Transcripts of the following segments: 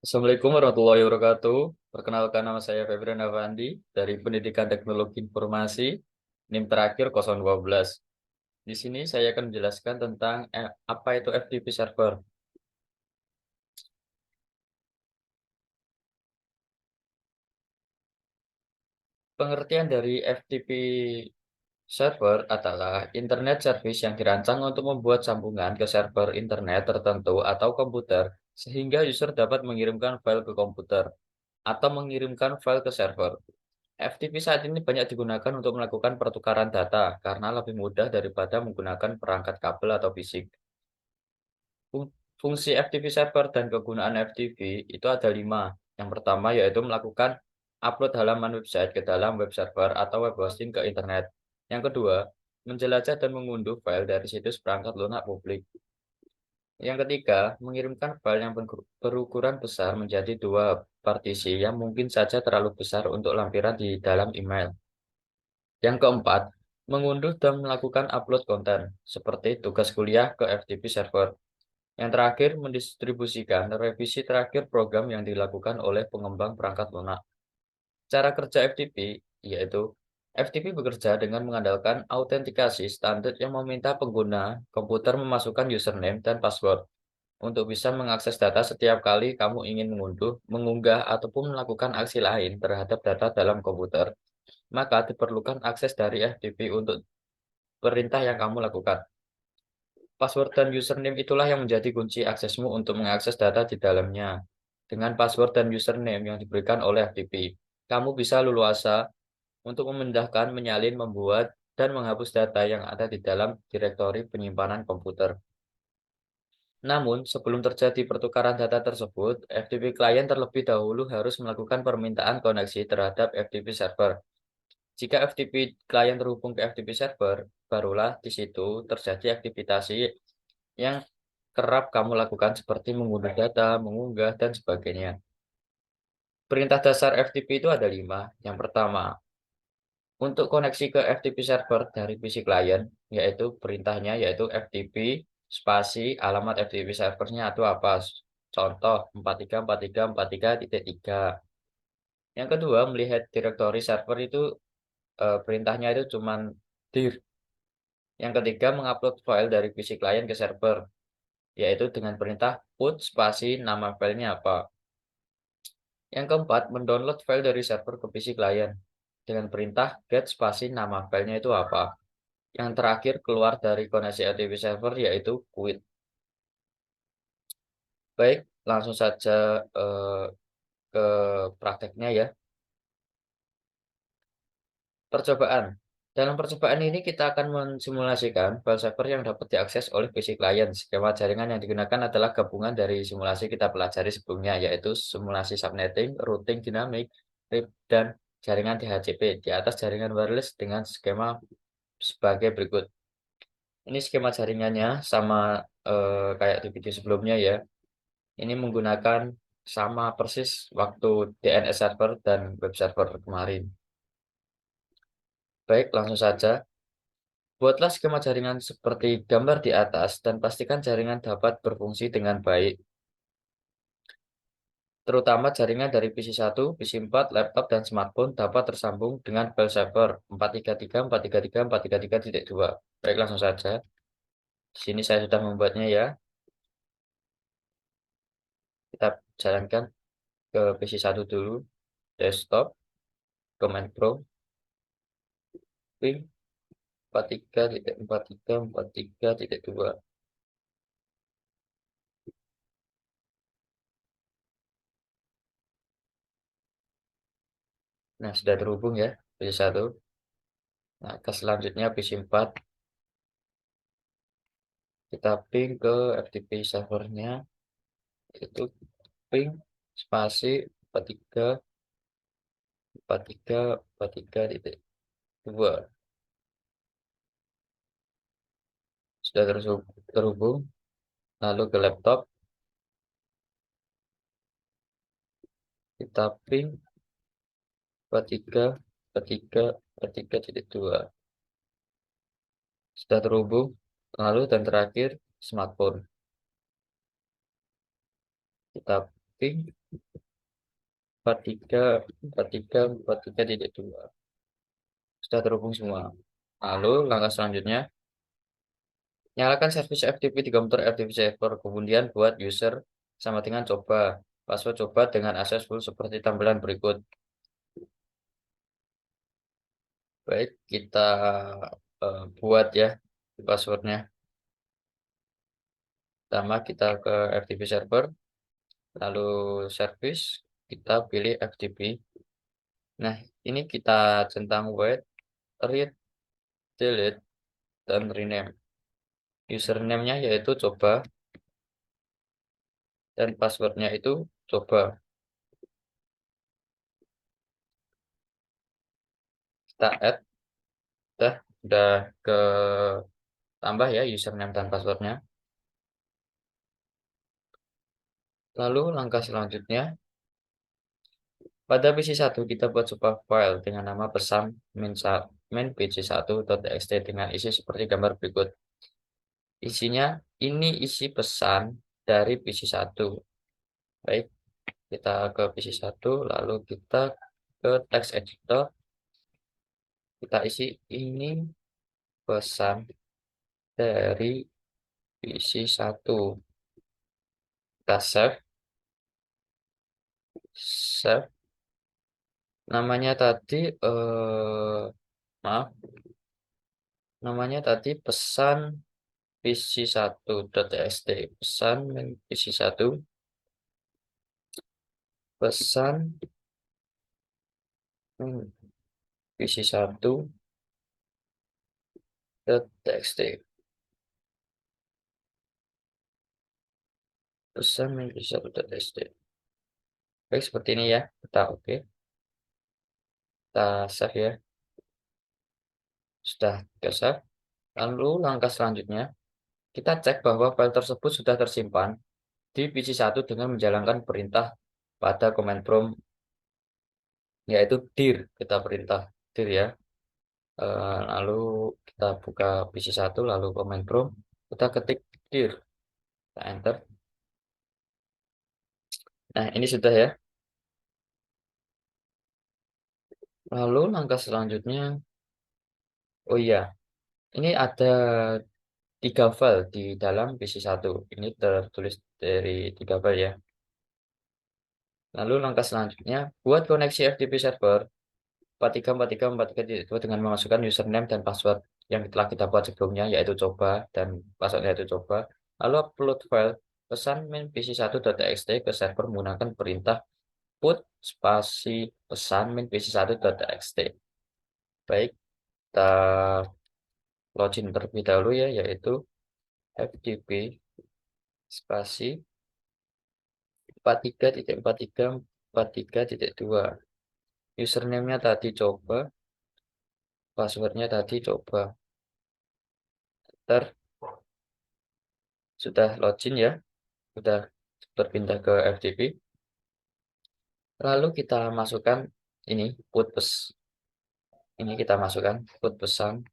Assalamualaikum warahmatullahi wabarakatuh. Perkenalkan nama saya Febrian Avandi dari Pendidikan Teknologi Informasi, NIM terakhir 012. Di sini saya akan menjelaskan tentang apa itu FTP server. Pengertian dari FTP server adalah Internet Service yang dirancang untuk membuat sambungan ke server internet tertentu atau komputer sehingga user dapat mengirimkan file ke komputer atau mengirimkan file ke server. FTP saat ini banyak digunakan untuk melakukan pertukaran data karena lebih mudah daripada menggunakan perangkat kabel atau fisik. Fungsi FTP server dan kegunaan FTP itu ada 5. Yang pertama yaitu melakukan upload halaman website ke dalam web server atau web hosting ke internet. Yang kedua, menjelajah dan mengunduh file dari situs perangkat lunak publik. Yang ketiga, mengirimkan file yang berukuran besar menjadi dua partisi yang mungkin saja terlalu besar untuk lampiran di dalam email. Yang keempat, mengunduh dan melakukan upload konten, seperti tugas kuliah ke FTP server. Yang terakhir, mendistribusikan revisi terakhir program yang dilakukan oleh pengembang perangkat lunak. Cara kerja FTP, yaitu FTP bekerja dengan mengandalkan autentikasi standar yang meminta pengguna komputer memasukkan username dan password untuk bisa mengakses data setiap kali kamu ingin mengunduh, mengunggah, ataupun melakukan aksi lain terhadap data dalam komputer. Maka diperlukan akses dari FTP untuk perintah yang kamu lakukan. Password dan username itulah yang menjadi kunci aksesmu untuk mengakses data di dalamnya. Dengan password dan username yang diberikan oleh FTP, kamu bisa leluasa untuk memindahkan, menyalin, membuat, dan menghapus data yang ada di dalam direktori penyimpanan komputer. Namun, sebelum terjadi pertukaran data tersebut, FTP klien terlebih dahulu harus melakukan permintaan koneksi terhadap FTP server. Jika FTP klien terhubung ke FTP server, barulah di situ terjadi aktivitas yang kerap kamu lakukan seperti mengunduh data, mengunggah, dan sebagainya. Perintah dasar FTP itu ada 5. Yang pertama, untuk koneksi ke FTP server dari PC klien, yaitu perintahnya yaitu FTP spasi alamat FTP servernya itu apa? Contoh 434343.3. Yang kedua, melihat direktori server itu perintahnya itu cuman dir. Yang ketiga, mengupload file dari PC klien ke server, yaitu dengan perintah put spasi nama filenya apa. Yang keempat, mendownload file dari server ke PC klien dengan perintah get spasi nama filenya itu apa. Yang terakhir, keluar dari koneksi FTP server yaitu quit. Baik, langsung saja eh, ke prakteknya ya. Percobaan. Dalam percobaan ini kita akan mensimulasikan file server yang dapat diakses oleh PC klien. Skema jaringan yang digunakan adalah gabungan dari simulasi kita pelajari sebelumnya, yaitu simulasi subnetting, routing dinamik, RIP, dan jaringan DHCP di atas jaringan wireless dengan skema sebagai berikut. Ini skema jaringannya sama kayak di video sebelumnya ya. Ini menggunakan sama persis waktu DNS server dan web server kemarin. Baik, langsung saja. Buatlah skema jaringan seperti gambar di atas dan pastikan jaringan dapat berfungsi dengan baik, terutama jaringan dari PC1, PC4, laptop, dan smartphone dapat tersambung dengan file server 433, 433, 433.2. Baik, langsung saja. Di sini saya sudah membuatnya ya. Kita jalankan ke PC1 dulu, desktop, command prompt, ping 43.43.43.2. Nah, sudah terhubung ya, PC1. Nah, ke selanjutnya PC4. Kita ping ke FTP servernya, itu ping spasi 43 43 43.2. Sudah terhubung, lalu ke laptop kita ping 43 43 43.2. Sudah terhubung, lalu dan terakhir smartphone kita ping 43.43.43.2 sudah terhubung semua. Lalu langkah selanjutnya, nyalakan service FTP di komputer FTP server, kemudian buat user sama dengan coba. Password coba dengan akses full seperti tampilan berikut. Baik, kita buat ya passwordnya. Pertama kita ke FTP server, lalu service, kita pilih FTP. Nah, ini kita centang void, read, delete, dan rename. Username-nya yaitu coba, dan passwordnya itu coba. Kita add, udah ke tambah ya username dan passwordnya. Lalu langkah selanjutnya, pada PC1 kita buat sebuah file dengan nama pesan main pc1.txt dengan isi seperti gambar berikut. Isinya ini isi pesan dari PC1. Baik, kita ke PC1, lalu kita ke text editor, kita isi ini pesan dari PC1. Kita save. Namanya tadi, maaf, namanya tadi pesan PC1.txt, pesan PC1, pesan PC1.txt, pesan PC1.txt. Baik, seperti ini ya. Kita oke. Kita save ya. Sudah kita save. Lalu langkah selanjutnya, kita cek bahwa file tersebut sudah tersimpan di PC1 dengan menjalankan perintah pada command prompt, yaitu dir. Kita perintah dir ya. Lalu kita buka PC1, lalu command prompt, kita ketik dir, kita enter. Nah, ini sudah ya. Lalu langkah selanjutnya, oh iya, ini ada 3 file di dalam PC1. Ini tertulis dari 3 file ya. Lalu langkah selanjutnya, buat koneksi FTP server 43.43.43.2 dengan memasukkan username dan password yang telah kita buat sebelumnya, yaitu coba, dan passwordnya itu coba. Lalu upload file pesan main pc1.txt ke server menggunakan perintah put spasi pesan main pc1.txt. Baik, kita login terlebih dahulu ya, yaitu FTP spasi 43.43.43.2. Username-nya tadi coba, passwordnya tadi coba. Sudah login ya, sudah berpindah ke FTP. Lalu kita masukkan ini put ini kita masukkan put pesan.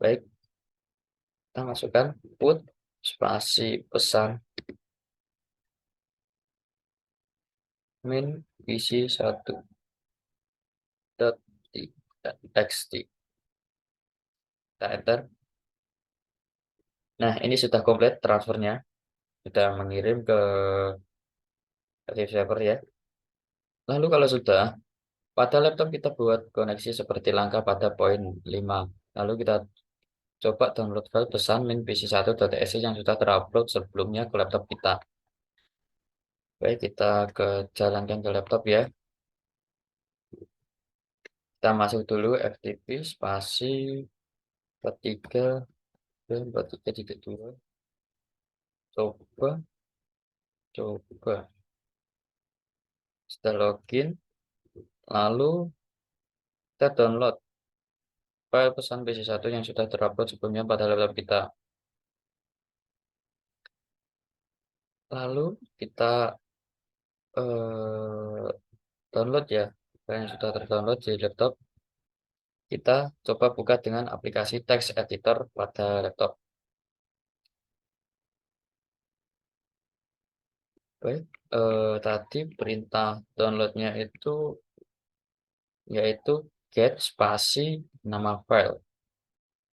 Baik, kita masukkan put spasi pesan min pc1.txt. Kita enter. Nah, ini sudah komplit transfernya, sudah mengirim ke FTP server ya. Lalu kalau sudah, pada laptop kita buat koneksi seperti langkah pada poin 5. Lalu kita coba download file pesan min pc1.exe yang sudah terupload sebelumnya ke laptop kita. Baik, kita jalankan ke laptop ya. Kita masuk dulu FTP spasi 43.43.2. Coba, coba. Setelah login, lalu kita download file pesan PC1 yang sudah terupload sebelumnya pada laptop kita. Lalu kita eh, download ya, file yang sudah terdownload di laptop. Kita coba buka dengan aplikasi text editor pada laptop. Baik, tadi perintah download-nya itu yaitu get spasi nama file.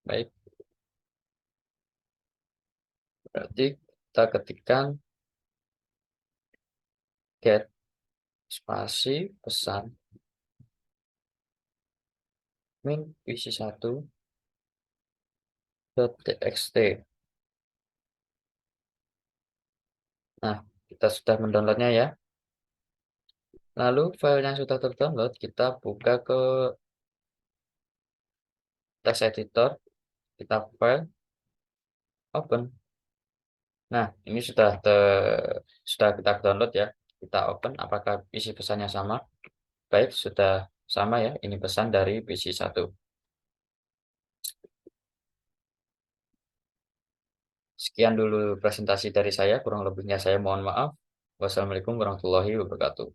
Baik, berarti kita ketikkan get spasi pesan min pc1.txt. Nah, kita sudah mendownloadnya ya. Lalu file yang sudah terdownload kita buka ke text editor, kita file, open. Nah, ini sudah kita download ya. Kita open apakah isi pesannya sama? Baik, sudah sama ya. Ini pesan dari PC1. Sekian dulu presentasi dari saya, kurang lebihnya saya mohon maaf. Wassalamualaikum warahmatullahi wabarakatuh.